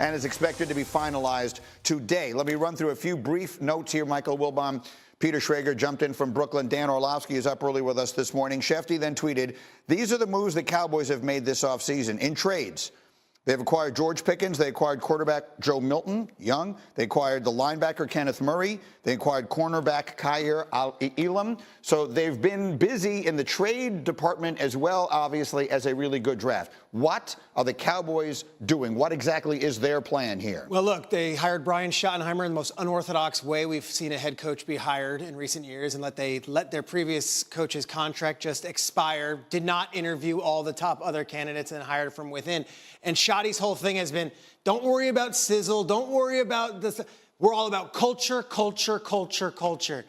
and is expected to be finalized today. Let me run through a few brief notes here. Michael Wilbon, Peter Schrager jumped in from Brooklyn. Dan Orlovsky is up early with us this morning. Shefty then tweeted, these are the moves the Cowboys have made this offseason in trades. They've acquired George Pickens. They acquired quarterback Joe Milton, young. They acquired the linebacker Kenneth Murray. They acquired cornerback Kaiir Elam. So they've been busy in the trade department as well, obviously, as a really good draft. What are the Cowboys doing? What exactly is their plan here? Well, look, they hired Brian Schottenheimer in the most unorthodox way we've seen a head coach be hired in recent years, and let their previous coach's contract just expire, did not interview all the top other candidates and hired from within. And Schotty's whole thing has been, don't worry about sizzle, don't worry about this. We're all about culture, culture, culture, culture.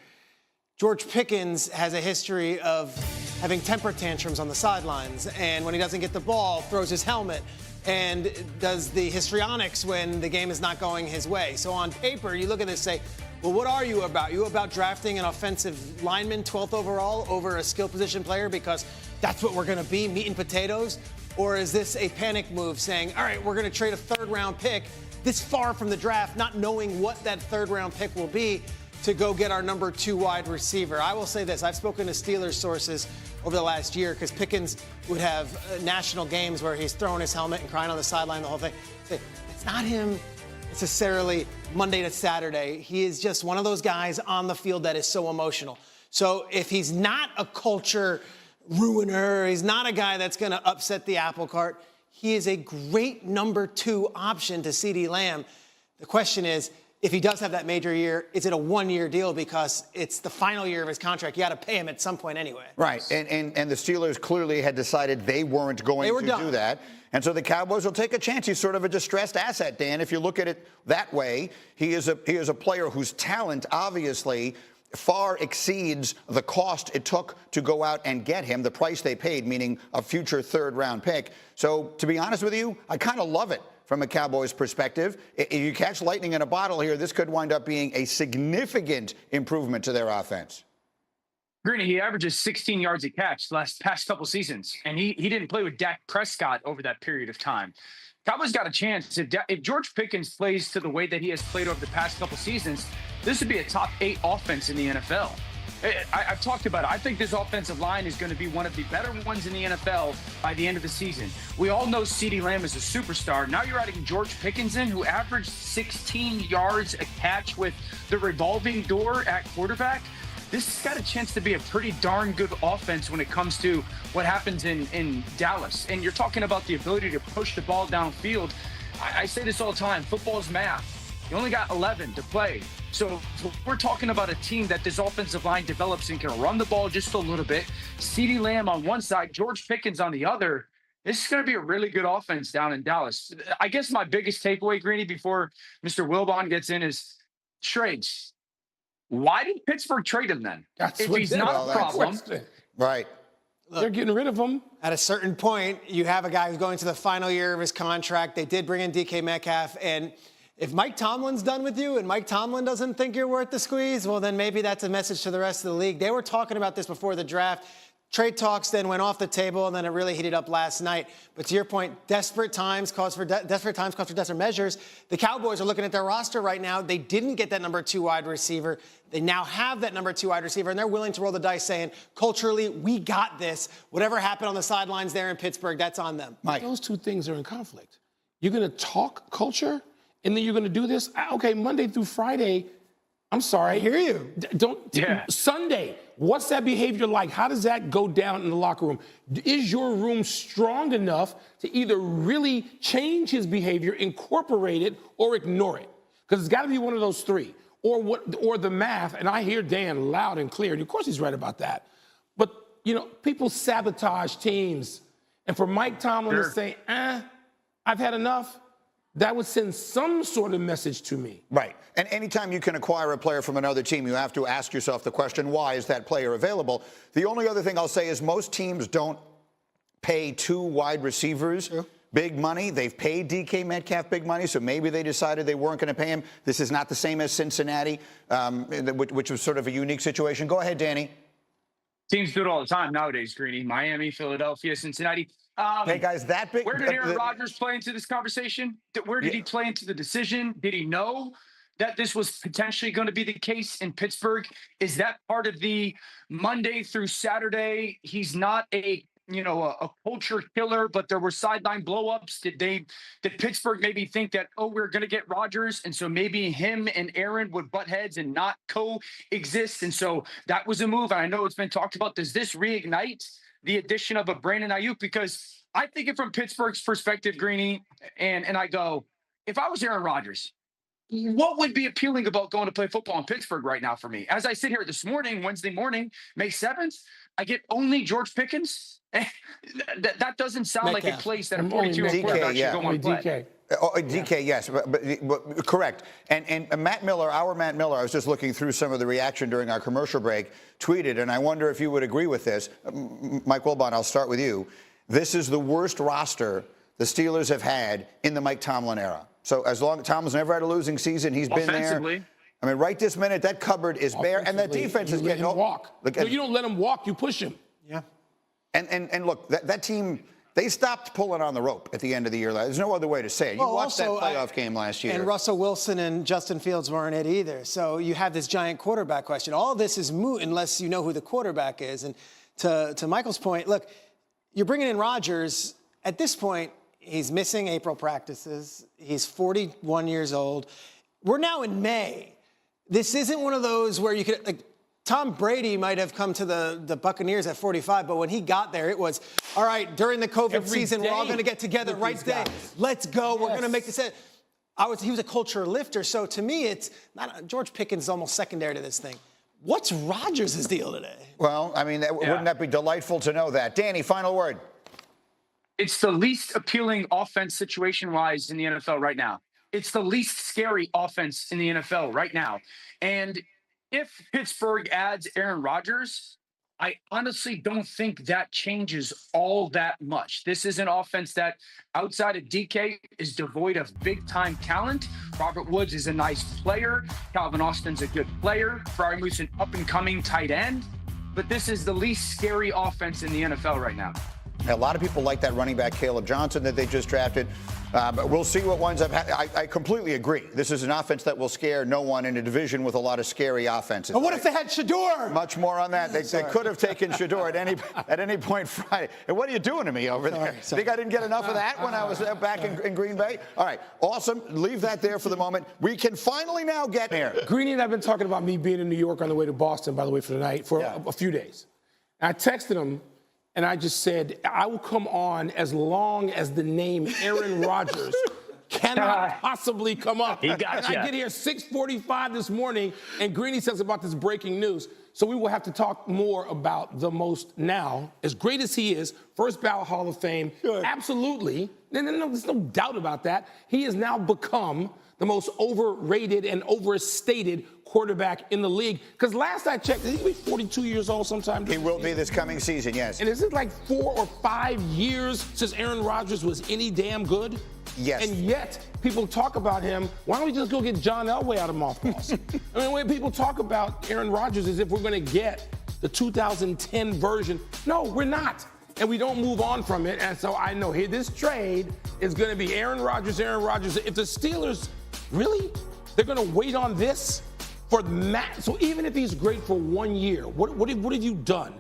George Pickens has a history of having temper tantrums on the sidelines, and when he doesn't get the ball, throws his helmet and does the histrionics when the game is not going his way. So on paper, you look at this and say, well, what are you about? You about drafting an offensive lineman, 12th overall, over a skill position player because that's what we're going to be, meat and potatoes? Or is this a panic move saying, all right, we're going to trade a third-round pick this far from the draft, not knowing what that third-round pick will be, to go get our number 2 wide receiver? I will say this. I've spoken to Steelers sources over the last year because Pickens would have national games where he's throwing his helmet and crying on the sideline, the whole thing. It's not him necessarily Monday to Saturday. He is just one of those guys on the field that is so emotional. So if he's not a culture ruiner, he's not a guy that's going to upset the apple cart, he is a great number 2 option to CeeDee Lamb. The question is, if he does have that major year, is it a 1-year deal because it's the final year of his contract? You got to pay him at some point anyway. Right, and the Steelers clearly had decided they weren't going to do that. And so the Cowboys will take a chance. He's sort of a distressed asset, Dan. If you look at it that way, he is a player whose talent obviously far exceeds the cost it took to go out and get him, the price they paid, meaning a future third-round pick. So to be honest with you, I kind of love it from a Cowboys perspective. If you catch lightning in a bottle here, this could wind up being a significant improvement to their offense. Greeny, he averages 16 yards a catch the past couple seasons, and he didn't play with Dak Prescott over that period of time. Cowboys got a chance. If George Pickens plays to the way that he has played over the past couple seasons, this would be a top 8 offense in the NFL. I've talked about it. I think this offensive line is going to be one of the better ones in the NFL by the end of the season. We all know CeeDee Lamb is a superstar. Now you're adding George Pickens in, who averaged 16 yards a catch with the revolving door at quarterback. This has got a chance to be a pretty darn good offense when it comes to what happens in Dallas. And you're talking about the ability to push the ball downfield. I say this all the time, football's math. You only got 11 to play. So we're talking about a team that this offensive line develops and can run the ball just a little bit. CeeDee Lamb on one side, George Pickens on the other. This is going to be a really good offense down in Dallas. I guess my biggest takeaway, Greeny, before Mr. Wilbon gets in is trades. Why did Pittsburgh trade him then? If he's not a problem. Right. Look, they're getting rid of him. At a certain point, you have a guy who's going to the final year of his contract. They did bring in DK Metcalf, and if Mike Tomlin's done with you and Mike Tomlin doesn't think you're worth the squeeze, well, then maybe that's a message to the rest of the league. They were talking about this before the draft. Trade talks then went off the table, and then it really heated up last night. But to your point, desperate times calls for desperate measures. The Cowboys are looking at their roster right now. They didn't get that number 2 wide receiver. They now have that number 2 wide receiver, and they're willing to roll the dice saying, culturally, we got this. Whatever happened on the sidelines there in Pittsburgh, that's on them. Mike. Those two things are in conflict. You're going to talk culture, and then you're going to do this? Okay, Monday through Friday, I'm sorry. I hear you. Sunday, what's that behavior like? How does that go down in the locker room? Is your room strong enough to either really change his behavior, incorporate it, or ignore it? Because it's got to be one of those 3. Or the math, and I hear Dan loud and clear, and of course he's right about that. But, people sabotage teams. And for Mike Tomlin to say, I've had enough, that would send some sort of message to me. Right. And anytime you can acquire a player from another team, you have to ask yourself the question, why is that player available? The only other thing I'll say is most teams don't pay 2 wide receivers big money. They've paid DK Metcalf big money, so maybe they decided they weren't going to pay him. This is not the same as Cincinnati, which was sort of a unique situation. Go ahead, Danny. Teams do it all the time nowadays, Greeny. Miami, Philadelphia, Cincinnati. Hey, guys, that big. Where did Aaron Rodgers play into this conversation? Where did he play into the decision? Did he know that this was potentially going to be the case in Pittsburgh? Is that part of the Monday through Saturday? He's not a culture killer, but there were sideline blowups. Did Pittsburgh maybe think that, oh, we're going to get Rodgers, and so maybe him and Aaron would butt heads and not coexist, and so that was a move. And I know it's been talked about. Does this reignite the addition of a Brandon Ayuk? Because I think it from Pittsburgh's perspective, Greeny, and I go, if I was Aaron Rodgers, what would be appealing about going to play football in Pittsburgh right now for me? As I sit here this morning, Wednesday morning, May 7th, I get only George Pickens. That doesn't sound like a place that a 42-year-old quarterback should go and play. DK, yes, but correct. And Matt Miller, our Matt Miller, I was just looking through some of the reaction during our commercial break, tweeted, and I wonder if you would agree with this. Mike Wilbon, I'll start with you. This is the worst roster the Steelers have had in the Mike Tomlin era. So as long as Tomlin's never had a losing season, he's been there. I mean, right this minute, that cupboard is bare, and that defense is getting walk. No, you don't let him walk, you push him. Yeah. And look, that team, they stopped pulling on the rope at the end of the year. There's no other way to say it. You watched that playoff game last year. And Russell Wilson and Justin Fields weren't it either. So you have this giant quarterback question. All this is moot unless you know who the quarterback is. And to Michael's point, look, you're bringing in Rodgers. At this point, he's missing April practices. He's 41 years old. We're now in May. This isn't one of those where you could, like, Tom Brady might have come to the Buccaneers at 45, but when he got there, it was, all right, during the COVID season, we're all going to get together right today. Let's go. We're going to make this. He was a culture lifter. So to me, it's not George Pickens is almost secondary to this thing. What's Rodgers' deal today? Well, I mean, wouldn't that be delightful to know that? Danny, final word. It's the least appealing offense situation-wise in the NFL right now. It's the least scary offense in the NFL right now. And if Pittsburgh adds Aaron Rodgers, I honestly don't think that changes all that much. This is an offense that, outside of DK, is devoid of big-time talent. Robert Woods is a nice player. Calvin Austin's a good player. Freiermuth's an up-and-coming tight end. But this is the least scary offense in the NFL right now. A lot of people like that running back, Caleb Johnson, that they just drafted. But we'll see what winds up happening. I completely agree. This is an offense that will scare no one in a division with a lot of scary offenses. But what if they had Shador? Much more on that. They could have taken Shador at any point Friday. And what are you doing to me over there? Think I didn't get enough of that when I was back in Green Bay? All right, awesome. Leave that there for the moment. We can finally now get here. Greeny and I have been talking about me being in New York on the way to Boston, by the way, for tonight, for a few days. And I texted him. And I just said, I will come on as long as the name Aaron Rodgers cannot possibly come up. He got and I get here 6:45 this morning, and Greeny says about this breaking news. So we will have to talk more about the most now, as great as he is, first ballot Hall of Fame, absolutely. There's no doubt about that. He has now become the most overrated and overstated quarterback in the league. Because last I checked, he'll be 42 years old sometime. He will be this coming season, yes. And is it like 4 or 5 years since Aaron Rodgers was any damn good? Yes. And yet, people talk about him. Why don't we just go get John Elway out of mothballs? I mean, when people talk about Aaron Rodgers as if we're going to get the 2010 version. No, we're not. And we don't move on from it. And so I know here this trade is going to be Aaron Rodgers. If the Steelers, really, they're going to wait on this? So even if he's great for 1 year, what have you done?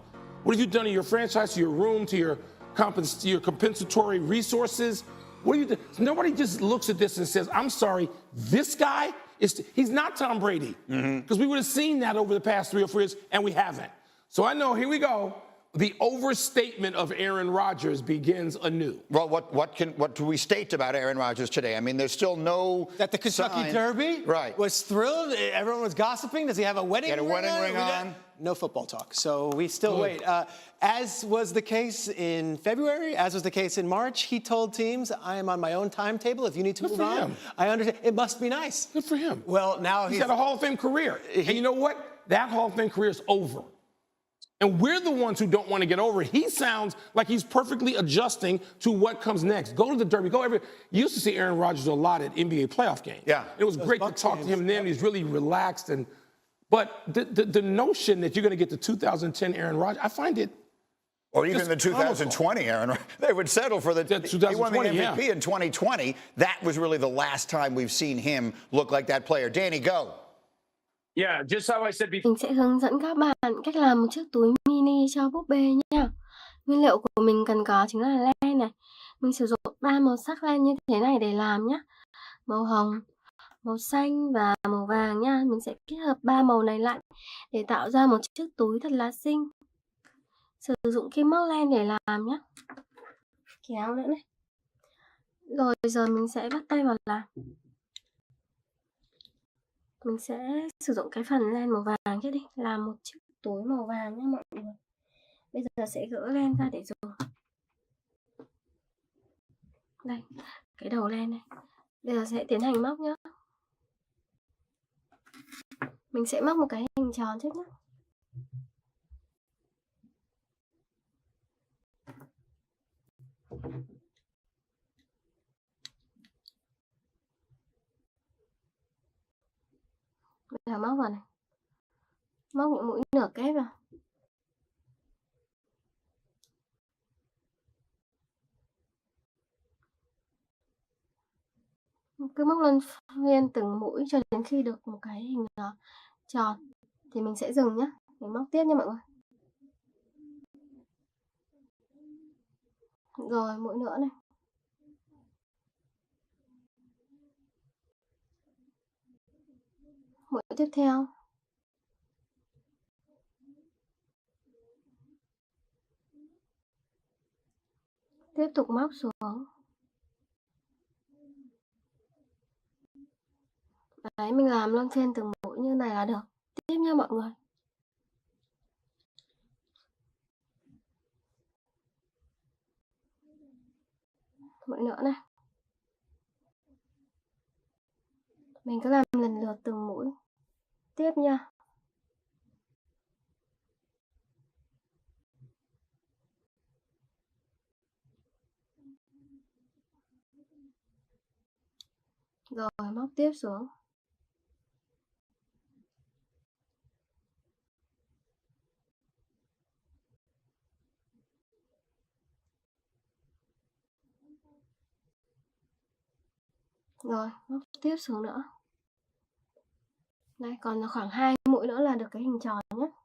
What have you done to your franchise, to your room, to your compensatory resources? What do you do? Nobody just looks at this and says, I'm sorry, this guy, he's not Tom Brady. Because we would have seen that over the past 3 or 4 years, and we haven't. So I know, here we go. The overstatement of Aaron Rodgers begins anew. Well, what do we state about Aaron Rodgers today? I mean, there's still no that the Kentucky Derby was thrilled. Everyone was gossiping. Does he have a wedding ring on? No football talk. So we still wait. As was the case in February, as was the case in March, he told teams, I am on my own timetable. If you need to move on, I understand. It must be nice. Good for him. Well, now he's got a Hall of Fame career. And you know what? That Hall of Fame career is over. And we're the ones who don't want to get over it. He sounds like he's perfectly adjusting to what comes next. Go to the Derby. You used to see Aaron Rodgers a lot at NBA playoff games. Yeah. It was great to talk to him then. He's really relaxed. But the notion that you're going to get the 2010 Aaron Rodgers, I find it Or even Just the 2020, Aaron, they would settle for the. He won the MVP in 2020. That was really the last time we've seen him look like that player. Danny, go. Yeah, just how I said before. Mình sẽ hướng dẫn các bạn cách làm một chiếc túi mini cho búp bê nha. Nguyên liệu của mình cần có chính là len này. Mình sử dụng 3 màu sắc len như thế này để làm nhé. Màu hồng, màu xanh và màu vàng nha. Mình sẽ kết hợp 3 màu này lại để tạo ra một chiếc túi thật là xinh. Sử dụng kim móc len để làm nhé. Kéo nữa này. Rồi giờ mình sẽ bắt tay vào làm. Mình sẽ sử dụng cái phần len màu vàng trước đi, làm một chiếc túi màu vàng nhé mọi người. Bây giờ sẽ gỡ len ra để dùng. Đây, cái đầu len này. Bây giờ sẽ tiến hành móc nhé. Mình sẽ móc một cái hình tròn trước nhé. Bây giờ móc vào này. Móc những mũi nửa kép vào. Cứ móc luân phiên từng mũi cho đến khi được một cái hình tròn thì mình sẽ dừng nhé. Mình móc tiếp nha mọi người. Rồi mũi nữa này. Mũi tiếp theo. Tiếp tục móc xuống. Đấy, mình làm luân phiên từng mũi như này là được. Tiếp nha mọi người. Mũi nữa này. Mình cứ làm lần lượt từng mũi. Tiếp nha. Rồi móc tiếp xuống. Rồi móc tiếp xuống nữa. Đây còn là khoảng 2 mũi nữa là được cái hình tròn nhé.